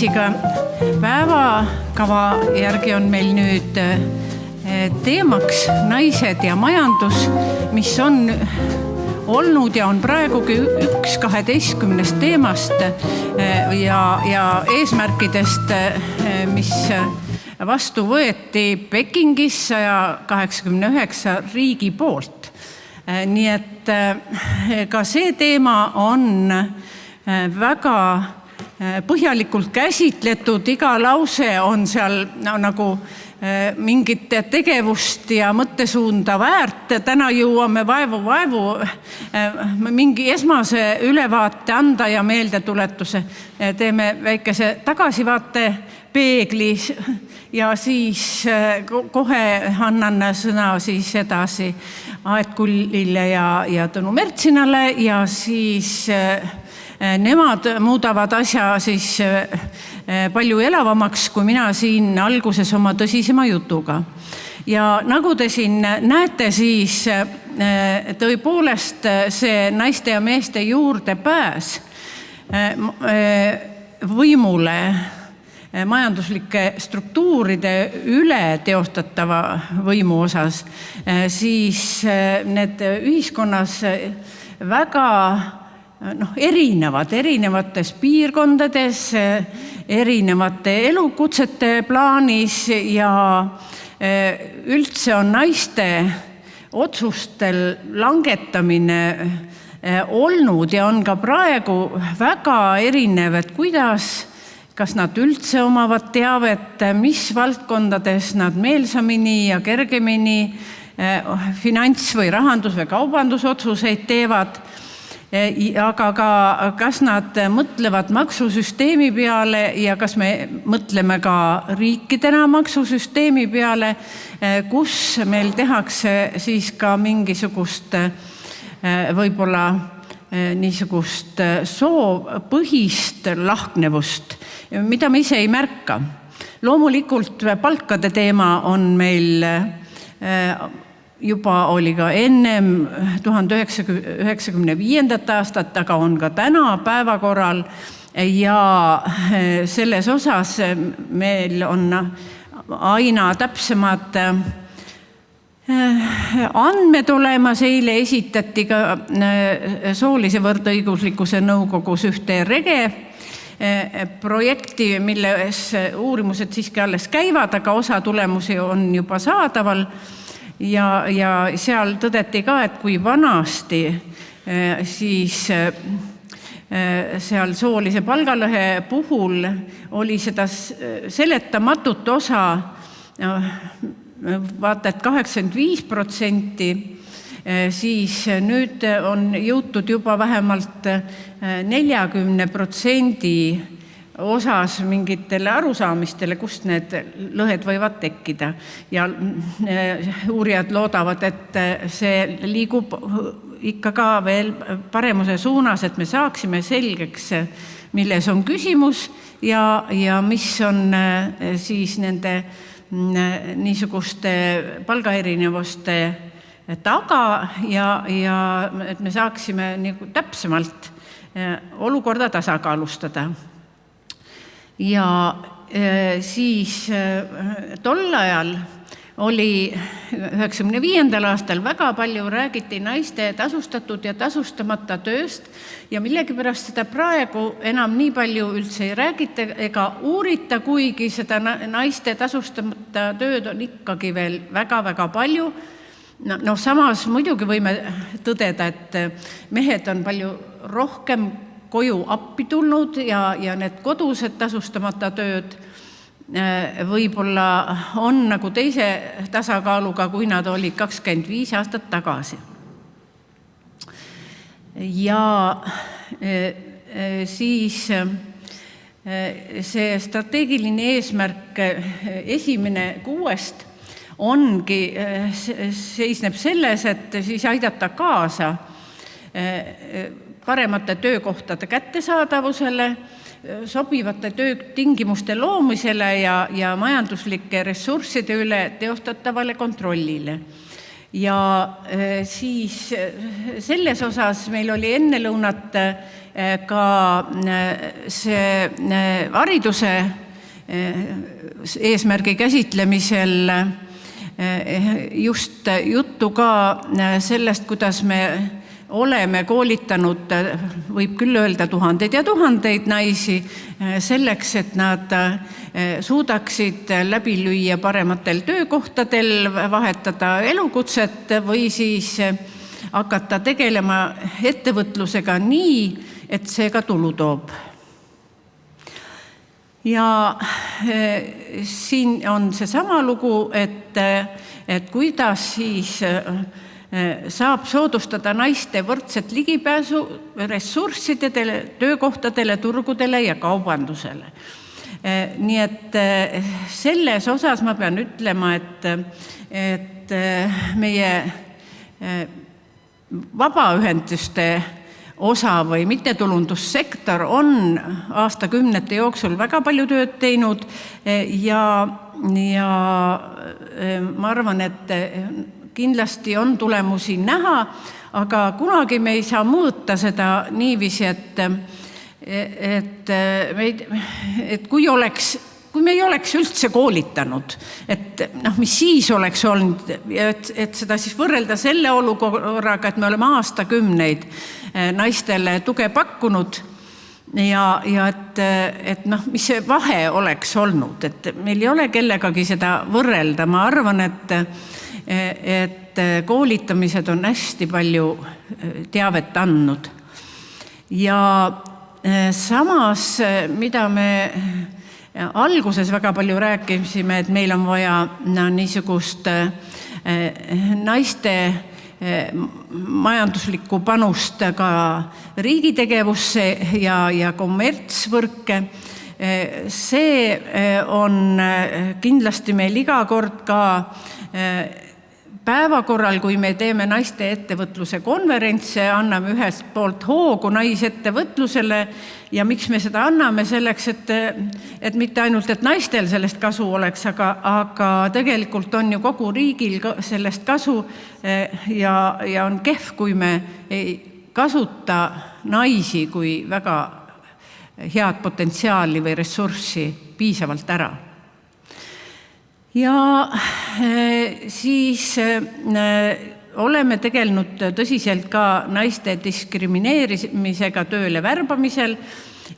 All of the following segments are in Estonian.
Priitsiga. Päevakava järgi on meil nüüd teemaks naised ja majandus, mis on olnud ja on praegugi üks 12 teemast ja eesmärkidest, mis vastu võeti Pekingis 189 riigi poolt. Nii et ka see teema on väga põhjalikult käsitletud, iga lause on seal nagu mingit tegevust ja mõttesuunda väärt. Täna jõuame vaevu mingi esmase ülevaate anda ja meeldetuletuse. Teeme väikese tagasivaate peeglis ja siis kohe annan sõna siis edasi Aet Kullile ja Tõnu Mertsinale ja siis nemad muudavad asja siis palju elavamaks, kui mina siin alguses oma tõsisema jutuga. Ja nagu te siin näete, siis tõepoolest see naiste ja meeste juurdepääs võimule majanduslike struktuuride üle teostatava võimu osas, siis need ühiskonnas väga erinevates piirkondades, erinevate elukutsete plaanis ja üldse on naiste otsustel langetamine olnud ja on ka praegu väga erinev, et kas nad üldse omavad teavet, mis valdkondades nad meelsamini ja kergemini finants- või rahandus- või kaubandusotsuseid teevad, aga ka kas nad mõtlevad maksusüsteemi peale ja kas me mõtleme ka riikidena maksusüsteemi peale, kus meil tehakse siis ka mingisugust võib-olla niisugust soopõhist lahknevust, mida me ise ei märka. Loomulikult palkade teema on meil juba oli ka ennem 1995. aastat, aga on ka täna päevakorral ja selles osas meil on aina täpsemad andmed olemas. Eile esitati ka soolise võrdõiguslikkuse nõukogus ühte rege projekti, milles uurimused siiski alles käivad, aga osa tulemusi on juba saadaval. Ja seal tõdeti ka, et kui vanasti siis seal soolise palgalõhe puhul oli seda seletamatut osa vaata, et 85%, siis nüüd on jõutud juba vähemalt 40% osas mingitele arusaamistele, kust need lõhed võivad tekkida. Ja uurijad loodavad, et see liigub ikka ka veel paremuse suunas, et me saaksime selgeks, milles on küsimus ja mis on siis nende niisuguste palgaerinevuste taga ja et me saaksime nagu täpsemalt olukorda tasakaalustada. Ja siis tol ajal oli 1995. aastal väga palju räägiti naiste tasustatud ja tasustamata tööst ja millegipärast seda praegu enam nii palju üldse ei räägita ega uurita, kuigi seda naiste tasustamata tööd on ikkagi veel väga-väga palju. Samas muidugi võime tõdeda, et mehed on palju rohkem koju appi tulnud ja need kodused tasustamata tööd võib-olla on nagu teise tasakaaluga, kui nad olid 25 aastat tagasi. Ja siis see strateegiline eesmärk esimene 6 ongi, seisneb selles, et siis aidata kaasa paremate töökohtade kättesaadavusele, sobivate töötingimuste loomisele ja majanduslike ressursside üle teostatavale kontrollile. Ja siis selles osas meil oli enne lõunat ka see hariduse eesmärgi käsitlemisel just juttu ka sellest, kuidas me oleme koolitanud, võib küll öelda tuhandeid ja tuhandeid naisi selleks, et nad suudaksid läbi lüüa parematel töökohtadel, vahetada elukutset või siis hakata tegelema ettevõtlusega nii, et see ka tulu toob. Ja siin on see sama lugu, et kuidas siis saab soodustada naiste võrdset ligipääsu ressurssidele, töökohtadele, turgudele ja kaubandusele. Nii et selles osas ma pean ütlema, et meie vabaühenduste osa või mittetulundussektor on aastakümnete jooksul väga palju tööd teinud ja ma arvan, et kindlasti on tulemusi näha, aga kunagi me ei saa mõõta seda niiviisi, et kui me ei oleks üldse koolitanud, et mis siis oleks olnud, et seda siis võrrelda selle olukorraga, et me oleme aastakümneid naistele tuge pakkunud ja et mis see vahe oleks olnud, et meil ei ole kellegagi seda võrrelda. Ma arvan, et koolitamised on hästi palju teavet andnud. Ja samas, mida me alguses väga palju rääkisime, et meil on vaja niisugust naiste majanduslikku panust ka riigi tegevusse ja kommertsvõrke. See on kindlasti meil iga kord ka päevakorral, kui me teeme naiste ettevõtluse konverentse, anname ühest poolt hoogu naisettevõtlusele ja miks me seda anname selleks, et mitte ainult, et naistel sellest kasu oleks, aga tegelikult on ju kogu riigil sellest kasu ja on kehv, kui me ei kasuta naisi kui väga head potentsiaali või ressurssi piisavalt ära. Ja siis oleme tegelenud tõsiselt ka naiste diskrimineerimisega tööle värbamisel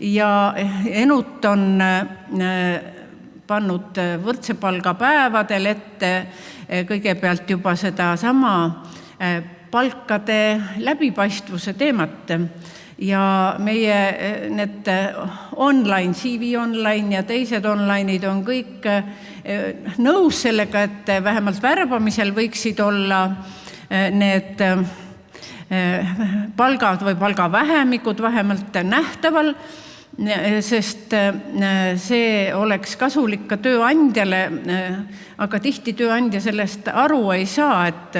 ja Enut on pannud võrdse palga päevadel ette kõigepealt juba seda sama palkade läbipaistvuse teemat. Ja meie need online, CV online ja teised online'id on kõik nõus sellega, et vähemalt värbamisel võiksid olla need palgad või palgavähemikud vähemalt nähtaval, sest see oleks kasulik ka tööandjale, aga tihti tööandja sellest aru ei saa, et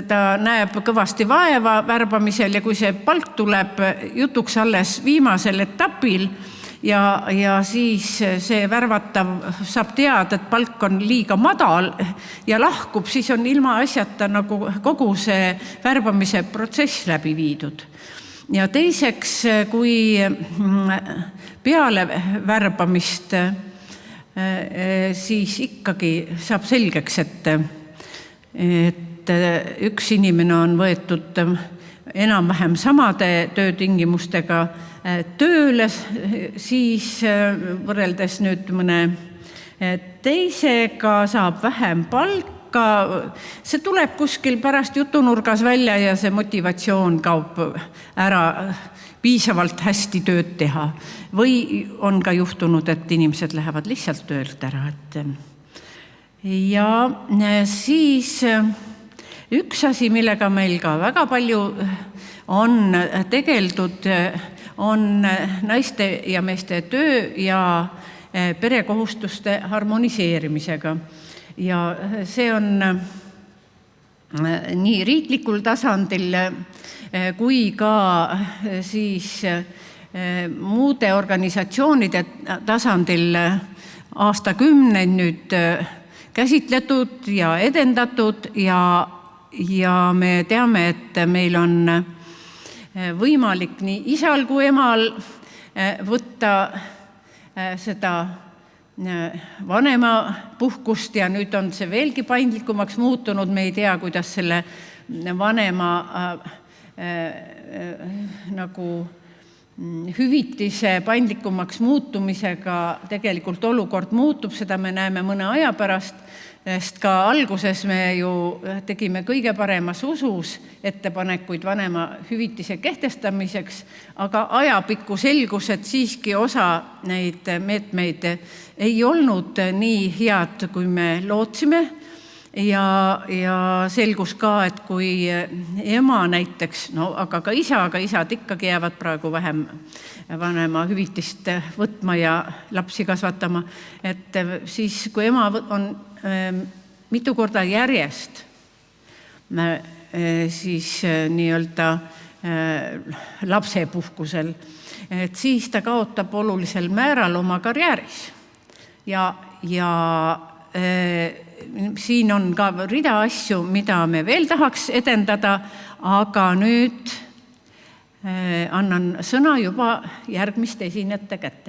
ta näeb kõvasti vaeva värbamisel ja kui see palk tuleb jutuks alles viimasel etapil ja siis see värvatav saab teada, et palk on liiga madal ja lahkub, siis on ilma asjata nagu kogu see värbamise protsess läbi viidud. Ja teiseks, kui peale värbamist siis ikkagi saab selgeks, et üks inimene on võetud enam-vähem samade töötingimustega tööle, siis võrreldes nüüd mõne teisega saab vähem palka. See tuleb kuskil pärast jutunurgas välja ja see motivatsioon kaob ära piisavalt hästi tööd teha. Või on ka juhtunud, et inimesed lähevad lihtsalt töölt ära. Ja siis üks asi, millega meil ka väga palju on tegeldud, on naiste ja meeste töö ja perekohustuste harmoniseerimisega. Ja see on nii riiklikul tasandil kui ka siis muude organisatsioonide tasandil aastakümneid nüüd käsitletud ja edendatud ja me teame, et meil on võimalik nii isal kui emal võtta seda vanemapuhkust ja nüüd on see veelgi paindlikumaks muutunud. Me ei tea, kuidas selle vanema nagu hüvitise paindlikumaks muutumisega tegelikult olukord muutub, seda me näeme mõne aja pärast, sest ka alguses me ju tegime kõige paremas usus ettepanekuid vanema hüvitise kehtestamiseks, aga ajapikku selgus, et siiski osa neid meetmeid ei olnud nii head, kui me lootsime. Ja selgus ka, et kui ema näiteks, aga ka isad ikkagi jäävad praegu vähem vanema hüvitist võtma ja lapsi kasvatama, et siis kui ema on mitu korda järjest siis nii-öelda lapsepuhkusel, et siis ta kaotab olulisel määral oma karjääris ja siin on ka rida asju, mida me veel tahaks edendada, aga nüüd annan sõna juba järgmiste esinejate kätte.